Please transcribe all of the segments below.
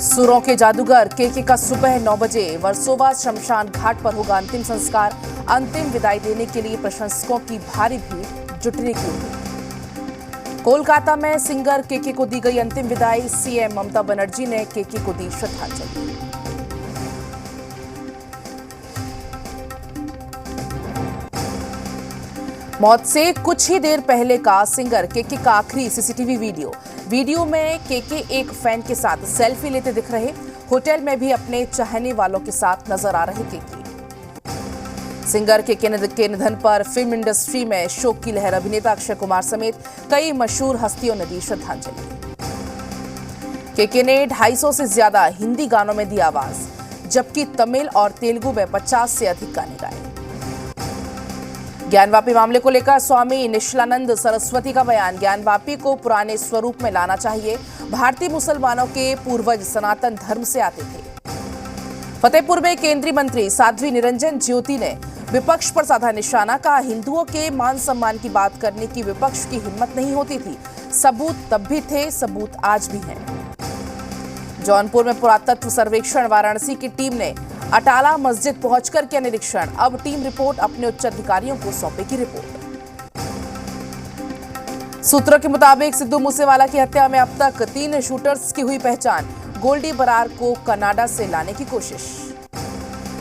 सुरों के जादूगर केके का सुबह 9 बजे वर्सोवा शमशान घाट पर होगा अंतिम संस्कार। अंतिम विदाई देने के लिए प्रशंसकों की भारी भीड़ जुटने की उम्मीद। कोलकाता में सिंगर केके को दी गई अंतिम विदाई। सीएम ममता बनर्जी ने केके को दी श्रद्धांजलि। मौत से कुछ ही देर पहले का सिंगर केके का आखिरी सीसीटीवी वीडियो में केके एक फैन के साथ सेल्फी लेते दिख रहे। होटल में भी अपने चाहने वालों के साथ नजर आ रहे केके। सिंगर केके के निधन पर फिल्म इंडस्ट्री में शोक की लहर। अभिनेता अक्षय कुमार समेत कई मशहूर हस्तियों ने दी श्रद्धांजलि। केके ने 250 से ज्यादा हिंदी गानों में दी आवाज, जबकि तमिल और तेलुगु में 50 से अधिक गाने गाए। ज्ञानवापी मामले को लेकर स्वामी निशिलानंद सरस्वती का बयान। ज्ञानवापी को पुराने स्वरूप में लाना चाहिए। भारतीय मुसलमानों के पूर्वज सनातन धर्म से आते थे। फतेहपुर में केंद्रीय मंत्री साध्वी निरंजन ज्योति ने विपक्ष पर साधा निशाना। कहा, हिंदुओं के मान सम्मान की बात करने की विपक्ष की हिम्मत नहीं होती थी। सबूत तब भी थे, सबूत आज भी हैं। जौनपुर में पुरातत्व सर्वेक्षण। वाराणसी की टीम ने अटाला मस्जिद पहुंचकर किया निरीक्षण। अब टीम रिपोर्ट अपने उच्च अधिकारियों को सौंपेगी रिपोर्ट। सूत्रों के मुताबिक सिद्धू मूसेवाला की हत्या में अब तक 3 शूटर्स की हुई पहचान। गोल्डी बरार को कनाडा से लाने की कोशिश।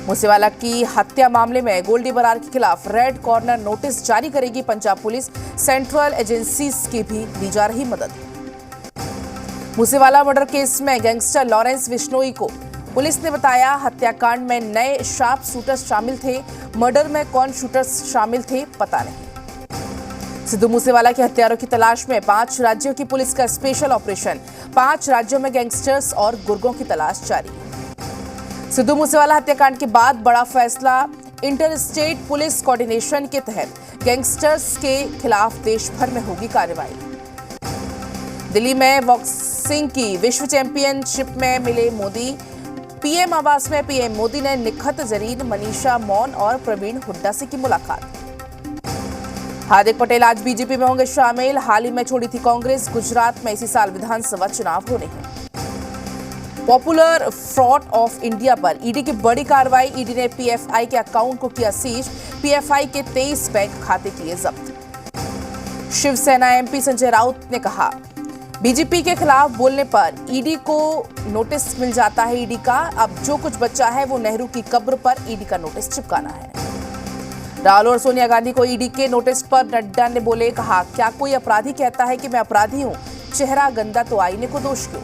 मूसेवाला की हत्या मामले में गोल्डी बरार के खिलाफ रेड कॉर्नर नोटिस जारी करेगी पंजाब पुलिस। सेंट्रल एजेंसीज की भी दी जा रही मदद। मूसेवाला मर्डर केस में गैंगस्टर लॉरेंस बिश्नोई को पुलिस ने बताया, हत्याकांड में नए शार्प शूटर्स शामिल थे। मर्डर में कौन शूटर्स शामिल थे पता नहीं। सिद्धू मूसेवाला के हत्यारों की तलाश में 5 राज्यों की पुलिस का स्पेशल ऑपरेशन। 5 राज्यों में गैंगस्टर्स और गुर्गों की तलाश जारी। सिद्धू मूसेवाला हत्याकांड के बाद बड़ा फैसला। इंटर स्टेट पुलिस कोऑर्डिनेशन के तहत गैंगस्टर्स के खिलाफ देश भर में होगी कार्रवाई। दिल्ली में बॉक्सिंग की विश्व चैंपियनशिप में मिले मोदी। पीएम आवास में पीएम मोदी ने निखत जरीन, मनीषा मौन और प्रवीण हुड्डा से की मुलाकात। हार्दिक पटेल आज बीजेपी में होंगे शामिल। हाल ही में छोड़ी थी कांग्रेस। गुजरात में इसी साल विधानसभा चुनाव होने हैं। पॉपुलर फ्रंट ऑफ इंडिया पर ईडी की बड़ी कार्रवाई। ईडी ने पीएफआई के अकाउंट को किया सीज। पीएफआई के 23 बैंक खाते किए जब्त। शिवसेना एमपी संजय राउत ने कहा, बीजेपी के खिलाफ बोलने पर ईडी को नोटिस मिल जाता है। ईडी का अब जो कुछ बचा है वो नेहरू की कब्र पर ईडी का नोटिस चिपकाना है। राहुल और सोनिया गांधी को ईडी के नोटिस पर नड्डा ने बोले, कहा, क्या कोई अपराधी कहता है कि मैं अपराधी हूं? चेहरा गंदा तो आईने को दोष क्यों?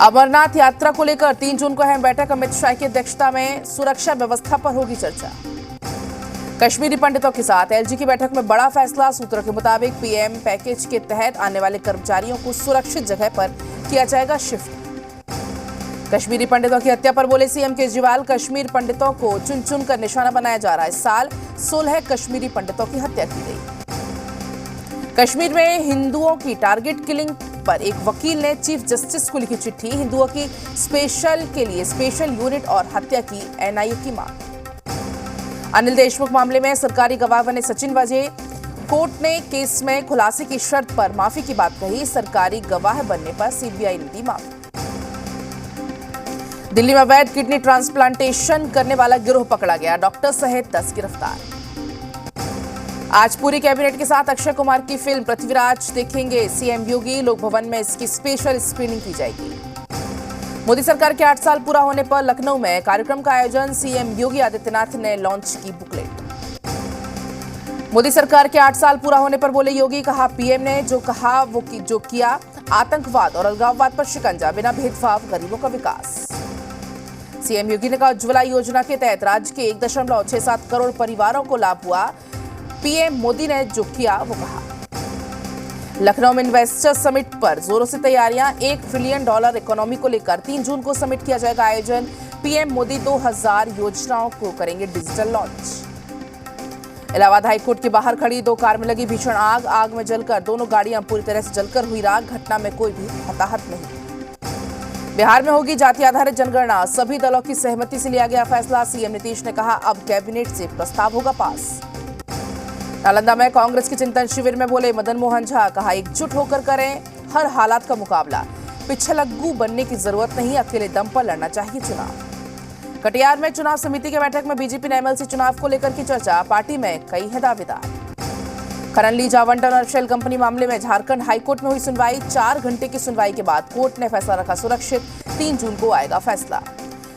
अमरनाथ यात्रा को लेकर 3 जून को अहम बैठक। अमित शाह की अध्यक्षता में सुरक्षा व्यवस्था पर होगी चर्चा। कश्मीरी पंडितों के साथ एलजी की बैठक में बड़ा फैसला। सूत्रों के मुताबिक पीएम पैकेज के तहत आने वाले कर्मचारियों को सुरक्षित जगह पर किया जाएगा शिफ्ट। कश्मीरी पंडितों की हत्या पर बोले सीएम केजरीवाल, कश्मीर पंडितों को चुन चुन कर निशाना बनाया जा रहा है। इस साल 16 कश्मीरी पंडितों की हत्या की गई। कश्मीर में हिंदुओं की टारगेट किलिंग पर एक वकील ने चीफ जस्टिस को लिखी चिट्ठी। हिंदुओं की स्पेशल के लिए स्पेशल यूनिट और हत्या की एनआईए की मांग। अनिल देशमुख मामले में सरकारी गवाह बने सचिन वाजे। कोर्ट ने केस में खुलासे की शर्त पर माफी की बात कही। सरकारी गवाह बनने पर सीबीआई ने दी माफी। दिल्ली में अवैध किडनी ट्रांसप्लांटेशन करने वाला गिरोह पकड़ा गया। डॉक्टर सहित 10 गिरफ्तार। आज पूरी कैबिनेट के साथ अक्षय कुमार की फिल्म पृथ्वीराज देखेंगे सीएम योगी। लोक भवन में इसकी स्पेशल स्क्रीनिंग की जाएगी। मोदी सरकार के 8 साल पूरा होने पर लखनऊ में कार्यक्रम का आयोजन। सीएम योगी आदित्यनाथ ने लॉन्च की बुकलेट। मोदी सरकार के 8 साल पूरा होने पर बोले योगी, कहा, पीएम ने जो कहा वो जो किया। आतंकवाद और अलगाववाद पर शिकंजा, बिना भेदभाव गरीबों का विकास। सीएम योगी ने कहा, उज्ज्वला योजना के तहत राज्य के 1.67 करोड़ परिवारों को लाभ हुआ। पीएम मोदी ने जो किया वो कहा। लखनऊ में इन्वेस्टर समिट पर जोरों से तैयारियां। $1 ट्रिलियन इकोनॉमी को लेकर 3 जून को समिट किया जाएगा आयोजन। पीएम मोदी 2000 योजनाओं को करेंगे डिजिटल लॉन्च। इलाहाबाद हाईकोर्ट के बाहर खड़ी 2 कार में लगी भीषण आग। आग में जलकर दोनों गाड़ियां पूरी तरह से जलकर हुई राख। घटना में कोई भी हताहत नहीं। बिहार में होगी जाति आधारित जनगणना। सभी दलों की सहमति से लिया गया फैसला। सीएम नीतीश ने कहा, अब कैबिनेट से प्रस्ताव होगा पास। नालंदा में कांग्रेस के चिंतन शिविर में बोले मदन मोहन झा, कहा, एकजुट होकर करें हर हालात का मुकाबला। पिछलग्गू बनने की जरूरत नहीं, अकेले दम पर लड़ना चाहिए चुनाव। कटिहार में चुनाव समिति की बैठक में बीजेपी ने एमएलसी चुनाव को लेकर की चर्चा, पार्टी में कई हैं दावेदार। खनन लीज आवंटन और शेल कंपनी मामले में झारखंड हाईकोर्ट में हुई सुनवाई, 4 घंटे की सुनवाई के बाद कोर्ट ने फैसला रखा सुरक्षित, 3 जून को आएगा फैसला।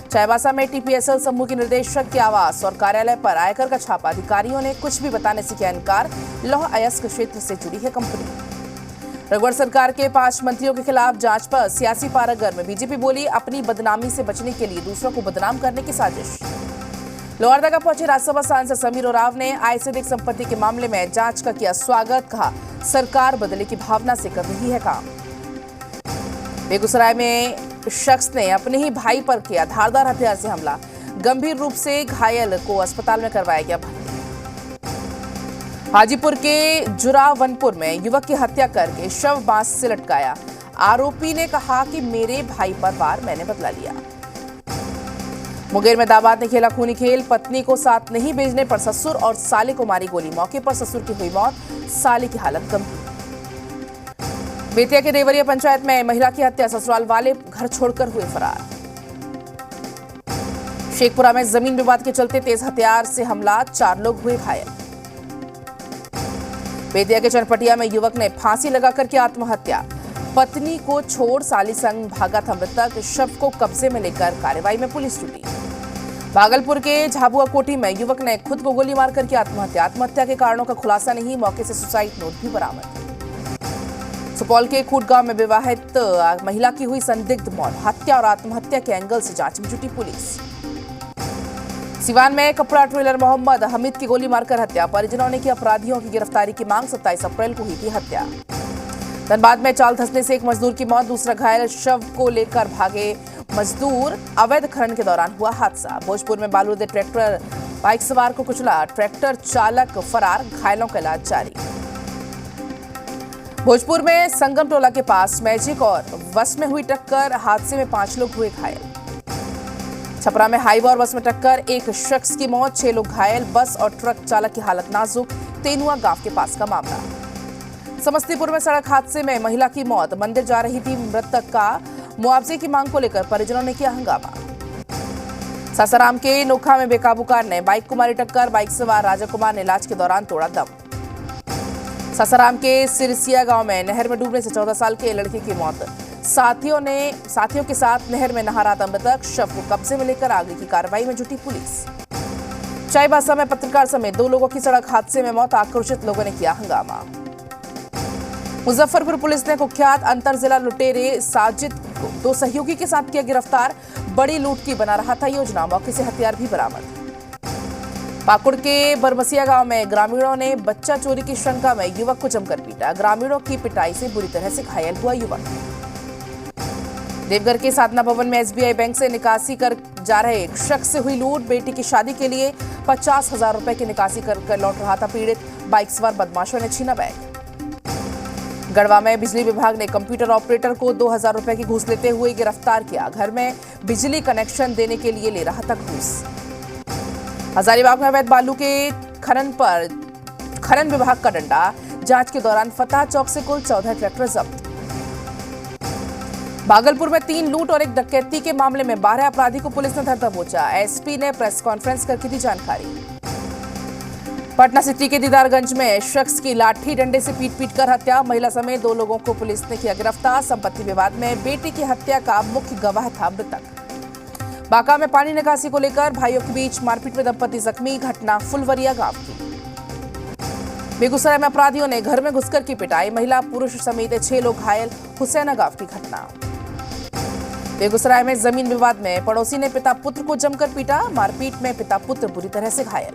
चाईबासा में टीपीएसएल समूह के निदेशक के आवास और कार्यालय पर आयकर का छापा, अधिकारियों ने कुछ भी बताने से किया इनकार, लौह अयस्क क्षेत्र से जुड़ी है कंपनी। रघुवर सरकार के 5 मंत्रियों के खिलाफ जांच पर सियासी पारागर में बीजेपी बोली, अपनी बदनामी से बचने के लिए दूसरों को बदनाम करने की साजिश। लोहरदगा पहुंचे राज्यसभा सांसद समीर उरांव ने आय से अधिक संपत्ति के मामले में जांच का किया स्वागत, कहा सरकार बदले की भावना से कर रही है काम। बेगूसराय में शख्स ने अपने ही भाई पर किया धारदार हथियार से हमला, गंभीर रूप से घायल को अस्पताल में करवाया गया भर्ती। हाजीपुर के जुरावनपुर में युवक की हत्या करके शव बांस से लटकाया, आरोपी ने कहा कि मेरे भाई पर वार मैंने बदला लिया। मुंगेर में दामाद ने खेला खूनी खेल, पत्नी को साथ नहीं भेजने पर ससुर और साले को मारी गोली, मौके पर ससुर की हुई मौत, साले की हालत गंभीर। बेतिया के देवरिया पंचायत में महिला की हत्या, ससुराल वाले घर छोड़कर हुए फरार। शेखपुरा में जमीन विवाद के चलते तेज हथियार से हमला, 4 लोग हुए घायल। बेतिया के चनपटिया में युवक ने फांसी लगाकर की आत्महत्या, पत्नी को छोड़ साली संग भागा था मृतक, शव को कब्जे में लेकर कार्रवाई में पुलिस जुटी। भागलपुर के झाबुआ कोठी में युवक ने खुद को गोली मारकर की आत्महत्या, आत्महत्या के कारणों का खुलासा नहीं, मौके से सुसाइड नोट भी बरामद। सुपौल के खूट में विवाहित महिला की हुई संदिग्ध मौत, हत्या और आत्महत्या के एंगल से जांच में जुटी पुलिस। सिवान में कपड़ा ट्रेलर मोहम्मद हमीद की गोली मारकर हत्या, परिजनों ने की अपराधियों की गिरफ्तारी की मांग, 27 अप्रैल को हुई थी हत्या। धनबाद में चाल धंसने से एक मजदूर की मौत, दूसरा घायल, शव को लेकर भागे मजदूर, अवैध खनन के दौरान हुआ हादसा। भोजपुर में बालू लदे ट्रैक्टर बाइक सवार को कुचला, ट्रैक्टर चालक फरार, घायलों का इलाज जारी। भोजपुर में संगम टोला के पास मैजिक और बस में हुई टक्कर, हादसे में 5 लोग हुए घायल। छपरा में हाईवे और बस में टक्कर, एक शख्स की मौत, 6 लोग घायल, बस और ट्रक चालक की हालत नाजुक, तेनुआ गांव के पास का मामला। समस्तीपुर में सड़क हादसे में महिला की मौत, मंदिर जा रही थी, मृतक का मुआवजे की मांग को लेकर परिजनों ने किया हंगामा। सासाराम के नोखा में बेकाबू कार ने बाइक को मारी टक्कर, बाइक सवार राजा कुमार ने इलाज के दौरान तोड़ा दम। सासाराम के सिरसिया गांव में नहर में डूबने से 14 साल के लड़के की मौत, साथियों के साथ नहर में नहा रहा था मृतक, शव को कब्जे में लेकर आगे की कार्रवाई में जुटी पुलिस। चाईबासा में पत्रकार समेत 2 लोगों की सड़क हादसे में मौत, आक्रोशित लोगों ने किया हंगामा। मुजफ्फरपुर पुलिस ने कुख्यात अंतर जिला लुटेरे साजिद को 2 सहयोगी के साथ किया गिरफ्तार, बड़ी लूट की बना रहा था योजना, मौके से हथियार भी बरामद। पाकुड़ के बरमसिया गांव में ग्रामीणों ने बच्चा चोरी की शंका में युवक को जमकर पीटा, ग्रामीणों की पिटाई से बुरी तरह से घायल हुआ युवक। देवघर के साधना भवन में एसबीआई बैंक से निकासी कर जा रहे एक शख्स से हुई लूट, बेटी की शादी के लिए 50,000 रुपए की निकासी कर लौट रहा था पीड़ित, बाइक सवार बदमाशों ने छीना बैग। गढ़वा में बिजली विभाग ने कंप्यूटर ऑपरेटर को 2,000 रुपए की घूस लेते हुए गिरफ्तार किया, घर में बिजली कनेक्शन देने के लिए ले रहा था घूस। हजारीबाग में अवैध बालू के खनन विभाग का डंडा, जांच के दौरान फतह चौक से कुल 14 ट्रैक्टर जब्त। भागलपुर में 3 लूट और एक डकैती के मामले में 12 अपराधी को पुलिस ने धर दबोचा, एसपी ने प्रेस कॉन्फ्रेंस करके दी जानकारी। पटना सिटी के दीदारगंज में शख्स की लाठी डंडे से पीट कर हत्या, महिला समेत 2 लोगों को पुलिस ने किया गिरफ्तार, संपत्ति विवाद में बेटी की हत्या का मुख्य गवाह था मृतक। बांका में पानी निकासी को लेकर भाइयों के बीच मारपीट में दंपति जख्मी, घटना फुलवरिया गांव की। बेगूसराय में अपराधियों ने घर में घुसकर की पिटाई, महिला पुरुष समेत 6 लोग घायल, हुसैना गांव की घटना। बेगूसराय में जमीन विवाद में पड़ोसी ने पिता पुत्र को जमकर पीटा, मारपीट में पिता पुत्र बुरी तरह से घायल।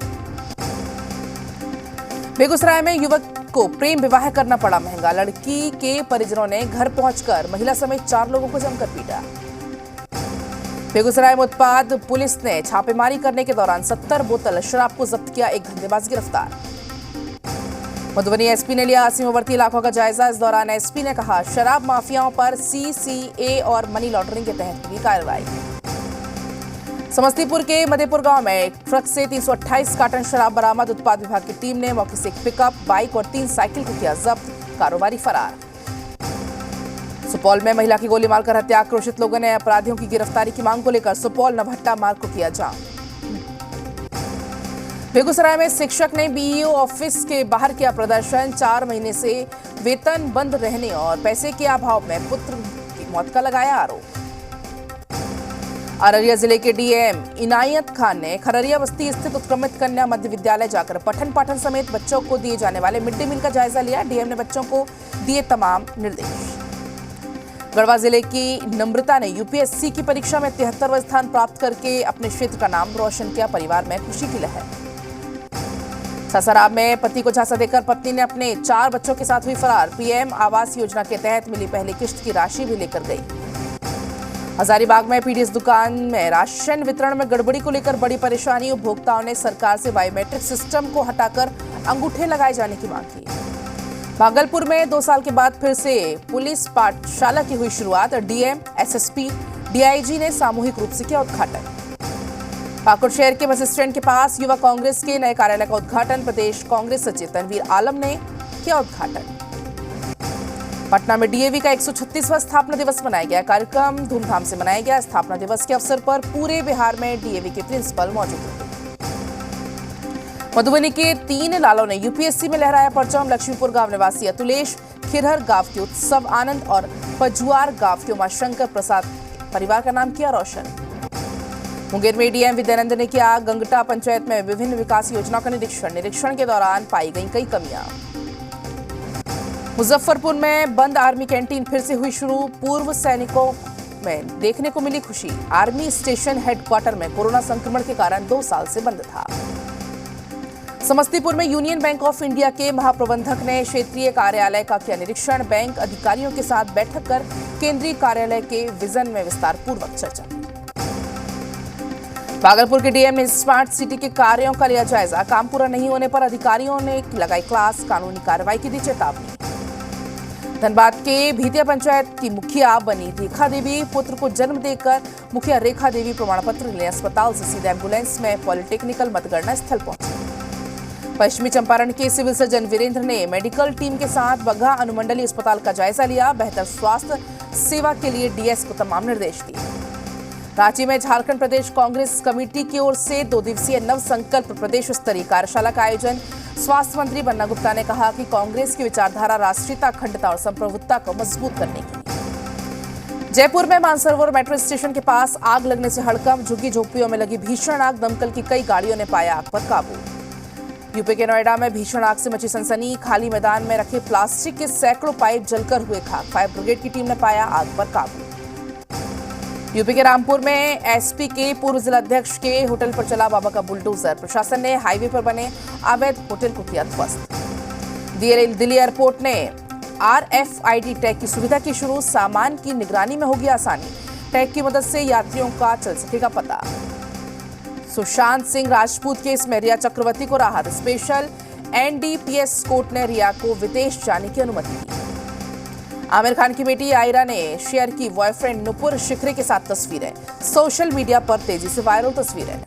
बेगूसराय में युवक को प्रेम विवाह करना पड़ा महंगा, लड़की के परिजनों ने घर पहुंचकर महिला समेत 4 लोगों को जमकर पीटा। बेगूसराय में उत्पाद पुलिस ने छापेमारी करने के दौरान 70 बोतल शराब को जब्त किया, एक धंधेबाज गिरफ्तार। मधुबनी एसपी ने लिया सीमावर्ती इलाकों का जायजा, इस दौरान एसपी ने कहा शराब माफियाओं पर सीसीए और मनी लॉन्ड्रिंग के तहत हुई कार्रवाई। समस्तीपुर के मधेपुर गांव में एक ट्रक से 328 कार्टन शराब बरामद, उत्पाद विभाग की टीम ने मौके से एक पिकअप, बाइक और 3 साइकिल को किया जब्त, कारोबारी फरार। सुपौल में महिला की गोली मारकर हत्या, आक्रोशित लोगों ने अपराधियों की गिरफ्तारी की मांग को लेकर सुपौल नवहट्टा मार्ग को किया जाम। बेगूसराय में शिक्षक ने बीईओ ऑफिस के बाहर किया प्रदर्शन, 4 महीने से वेतन बंद रहने और पैसे के अभाव में पुत्र की मौत का लगाया आरोप। अररिया जिले के डीएम इनायत खान ने खररिया बस्ती स्थित उत्क्रमित कन्या मध्य विद्यालय जाकर पठन पाठन समेत बच्चों को दिए जाने वाले मिड डे मील का जायजा लिया। डीएम ने बच्चों को दिए तमाम निर्देश। गढ़वा जिले की नम्रता ने यूपीएससी की परीक्षा में 73वां स्थान प्राप्त करके अपने क्षेत्र का नाम रोशन किया। परिवार में खुशी की लहर। सासाराम में पति को झांसा देकर पत्नी ने अपने 4 बच्चों के साथ हुई फरार। पीएम आवास योजना के तहत मिली पहली किश्त की राशि भी लेकर गई। हजारीबाग में पीडीएस दुकान में राशन वितरण में गड़बड़ी को लेकर बड़ी परेशानी। उपभोक्ताओं ने सरकार से बायोमेट्रिक सिस्टम को हटाकर अंगूठे लगाए जाने की मांग की। भागलपुर में 2 साल के बाद फिर से पुलिस पाठशाला की हुई शुरुआत। डीएम, एसएसपी, डीआईजी ने सामूहिक रूप से किया उद्घाटन। पाकुड़ शहर के बस स्टैंड के पास युवा कांग्रेस के नए कार्यालय का उद्घाटन। प्रदेश कांग्रेस सचिव तनवीर आलम ने किया उद्घाटन। पटना में डीएवी का 136वां स्थापना दिवस मनाया गया। कार्यक्रम धूमधाम से मनाया गया। स्थापना दिवस के अवसर पर पूरे बिहार में डीएवी के प्रिंसिपल मौजूद थे। मधुबनी के 3 लालों ने यूपीएससी में लहराया परचम। लक्ष्मीपुर गांव निवासी अतुलेश, खिरहर गांव के उत्सव आनंद और पजुआर गांव के उमाशंकर प्रसाद परिवार का नाम किया रोशन। मुंगेर में डीएम विद्यानंद ने किया गंगटा पंचायत में विभिन्न विकास योजनाओं का निरीक्षण के दौरान पाई गई कई कमियां। मुजफ्फरपुर में बंद आर्मी कैंटीन फिर से हुई शुरू। पूर्व सैनिकों में देखने को मिली खुशी। आर्मी स्टेशन हेडक्वार्टर में कोरोना संक्रमण के कारण 2 साल से बंद था। समस्तीपुर में यूनियन बैंक ऑफ इंडिया के महाप्रबंधक ने क्षेत्रीय कार्यालय का किया निरीक्षण। बैंक अधिकारियों के साथ बैठक कर केंद्रीय कार्यालय के विजन में विस्तार पूर्वक चर्चा। भागलपुर के डीएम ने स्मार्ट सिटी के कार्यों का लिया जायजा। काम पूरा नहीं होने पर अधिकारियों ने लगाई क्लास, कानूनी कार्रवाई की दी चेतावनी। धनबाद के भीतिया पंचायत की मुखिया बनी रेखा देवी। पुत्र को जन्म देकर मुखिया रेखा देवी प्रमाण पत्र लेने अस्पताल से सीधे एम्बुलेंस में पॉलिटेक्निकल मतगणना स्थल पहुंची। पश्चिमी चंपारण के सिविल सर्जन वीरेंद्र ने मेडिकल टीम के साथ बगहा अनुमंडलीय अस्पताल का जायजा लिया। बेहतर स्वास्थ्य सेवा के लिए डीएस को तमाम निर्देश दिए। रांची में झारखंड प्रदेश कांग्रेस कमेटी की ओर से 2 दिवसीय नव संकल्प प्रदेश स्तरीय कार्यशाला का आयोजन। स्वास्थ्य मंत्री बन्ना गुप्ता ने कहा कि कांग्रेस की विचारधारा राष्ट्रीयता, अखंडता और संप्रभुत्ता को मजबूत करने की। जयपुर में मानसरोवर मेट्रो स्टेशन के पास आग लगने से हड़कंप। झुग्गी झोपड़ियों में लगी भीषण आग। दमकल की कई गाड़ियों ने पाया आग पर काबू। यूपी के नोएडा में भीषण आग से मची सनसनी। खाली मैदान में रखे प्लास्टिक के सैकड़ों पाइप जलकर हुए खाक। फायर ब्रिगेड की टीम ने पाया आग पर काबू। यूपी के रामपुर में एसपी के पूर्व जिलाध्यक्ष के होटल पर चला बाबा का बुलडोजर। प्रशासन ने हाईवे पर बने अवैध होटल को किया ध्वस्त। दिल्ली एयरपोर्ट ने RFID टैग की सुविधा की शुरू। सामान की निगरानी में होगी आसानी। टैग की मदद से यात्रियों का चल सकेगा पता। सुशांत सिंह राजपूत केस में रिया चक्रवर्ती को राहत। स्पेशल NDPS कोर्ट ने रिया को विदेश जाने की अनुमति दी। आमिर खान की बेटी आयरा ने शेयर की बॉयफ्रेंड नुपुर शिखरे के साथ तस्वीरें। सोशल मीडिया पर तेजी से वायरल तस्वीरें।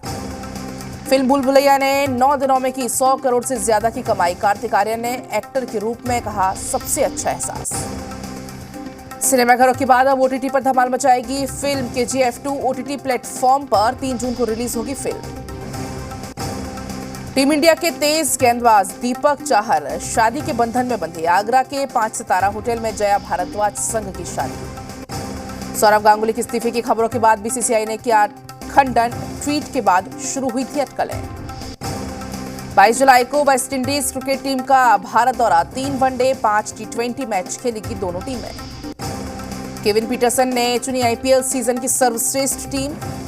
फिल्म भूल भुलैया ने 9 दिनों में की 100 करोड़ से ज्यादा की कमाई। कार्तिक आर्यन ने एक्टर के रूप में कहा सबसे अच्छा एहसास। सिनेमाघरों के बाद अब OTT पर धमाल मचाएगी फिल्म। KGF 2 OTT प्लेटफॉर्म पर 3 जून को रिलीज होगी फिल्म। टीम इंडिया के तेज गेंदबाज दीपक चाहर शादी के बंधन में बंधे। आगरा के 5 सितारा होटल में जया भारद्वाज संग की शादी। सौरव गांगुली के इस्तीफे की खबरों के बाद बीसीसीआई ने किया खंडन। ट्वीट के बाद शुरू हुई थी अटकलें। 22 जुलाई को वेस्टइंडीज क्रिकेट टीम का भारत दौरा। 3 वनडे 5 T20 मैच खेलेगी दोनों टीमें। केविन पीटरसन ने चुनी IPL सीजन की सर्वश्रेष्ठ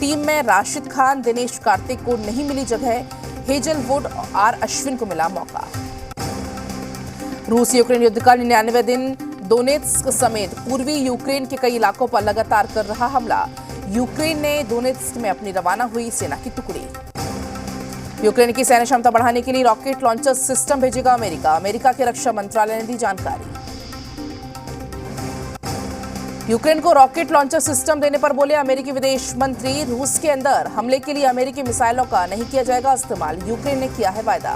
टीम में राशिद खान, दिनेश कार्तिक को नहीं मिली जगह। हेजलवुड और अश्विन को मिला मौका। रूस यूक्रेन युद्ध का 99वें दिन। दोनेत्स्क समेत पूर्वी यूक्रेन के कई इलाकों पर लगातार कर रहा हमला। यूक्रेन ने दोनेत्स्क में अपनी रवाना हुई सेना की टुकड़ी। यूक्रेन की सैन्य क्षमता बढ़ाने के लिए रॉकेट लॉन्चर सिस्टम भेजेगा अमेरिका। अमेरिका के रक्षा मंत्रालय ने दी जानकारी। यूक्रेन को रॉकेट लॉन्चर सिस्टम देने पर बोले अमेरिकी विदेश मंत्री। रूस के अंदर हमले के लिए अमेरिकी मिसाइलों का नहीं किया जाएगा इस्तेमाल। यूक्रेन ने किया है वायदा।